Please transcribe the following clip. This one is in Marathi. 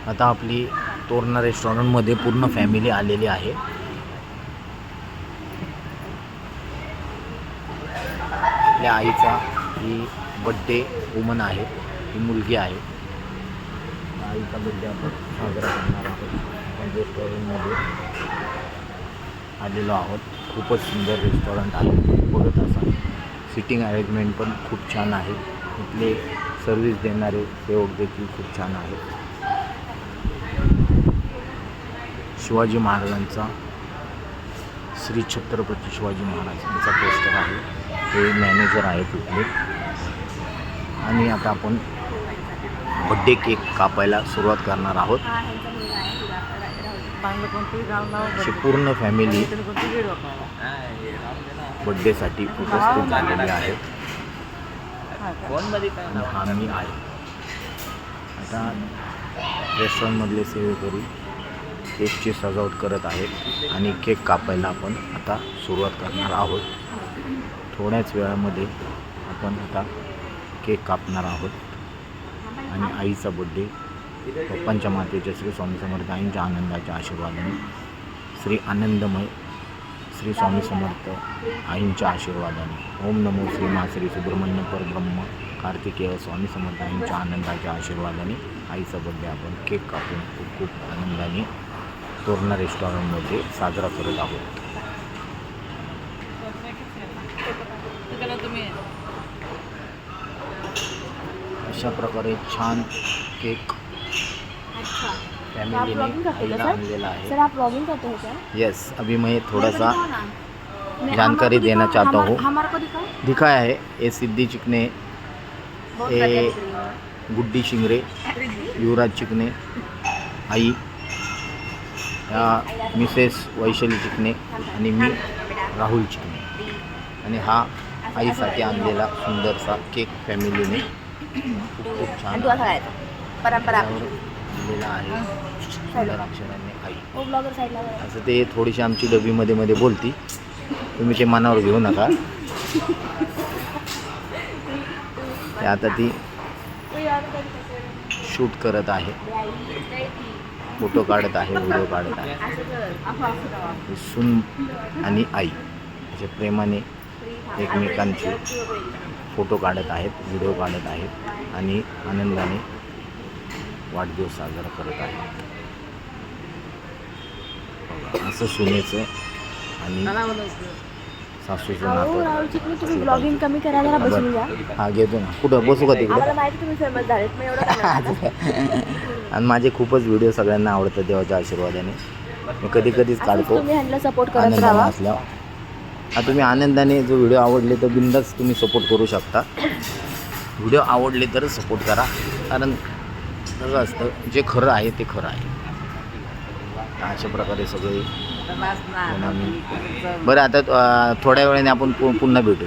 आता आपली तोरणा रेस्टॉरंटमध्ये पूर्ण फॅमिली आलेली आहे. आपल्या आईचा ही बड्डे वुमन आहे, ही मुलगी आहे. आईचा बड्डे आपण साजरा करणार आहोत. आपण रेस्टॉरंटमध्ये आलेलो आहोत. खूपच सुंदर रेस्टॉरंट आहे. बघत असाल सिटिंग अरेंजमेंट पण खूप छान आहे. इथले सर्व्हिस देणारे सेवक देखील खूप छान आहेत. शिवाजी महाराजांचा, श्री छत्रपती शिवाजी महाराजांचा पोस्टर आहे. हे मॅनेजर आहेत इथले. आणि आता आपण बड्डे केक कापायला सुरुवात करणार आहोत. अशी पूर्ण फॅमिली बड्डेसाठी उपस्थित झालेली आहे. हा मी आहे. आता रेस्टॉरंटमधले सेवेकरी केकची सजावट करत आहेत आणि केक कापायला आपण आता सुरुवात करणार आहोत. थोड्याच वेळामध्ये आपण आता केक कापणार आहोत. आणि आईचा बड्डे पप्पांच्या मातेच्या श्री स्वामी समर्थ आईंच्या आनंदाच्या आशीर्वादाने, श्री आनंदमय श्री स्वामी समर्थ आईंच्या आशीर्वादाने, ओम नमो श्री मा श्री सुब्रह्मण्य परब्रह्म कार्तिकेय स्वामी समर्थ आईंच्या आनंदाच्या आशीर्वादाने आईचा बड्डे आपण केक कापून खूप खूप आनंदाने तोरणा रेस्टॉरंटमध्ये साजरा करत आहोत. अशा प्रकारे छान केक फैमिली ने आणलेला है. सर आप व्लॉगिंग करते हो क्या? यस, अभी मैं थोड़ा सा जानकारी देना चाहता हूँ. हमारे को दिखाया है ये सिद्धि चिकने, ये गुड्डी शिंगरे, युवराज चिकने, आई या मिसेस वैशाली चिकने आणि मी राहुल चिकने. आणि हा आईसाठी आणलेला सुंदरसा केक फॅमिलीने खूप खूप छान परंपरा लिहिलेला आहे सुंदर अक्षरांनी आई. असं ते थोडीशी आमची डबीमध्ये मध्ये बोलती, तुम्ही ते मनावर घेऊ नका. ते आता ती शूट करत आहे, फोटो काढत आहे, व्हिडिओ काढत आहे. सून आणि आई असे प्रेमाने एकमेकांचे फोटो काढत आहेत, व्हिडिओ काढत आहेत आणि आनंदाने वाढदिवस साजरा करत आहेत. असं सुनेचं आणि सासूचं नातं. तुम्ही ब्लॉगिंग कमी करा, जरा बसून घ्या. हा घेतो ना. कुठं बसू का तिकडे? आम्हाला माहिती तुम्ही फेमस झालेत, मग एवढं आणि माझे खूपच व्हिडिओ सगळ्यांना आवडतात देवाच्या आशीर्वादाने. मी कधी कधीच काढतो तुम्ही ह्यांना सपोर्ट करत आनंदाने राहा. असल्यावर. हा तुम्ही आनंदाने जो व्हिडिओ आवडले तर बिंदास तुम्ही सपोर्ट करू शकता. व्हिडिओ आवडले तर सपोर्ट करा, कारण कसं असतं जे खरं आहे ते खरं आहे. अशा प्रकारे सगळे. बरं, आता थोड्या वेळाने आपण पुन्हा भेटू.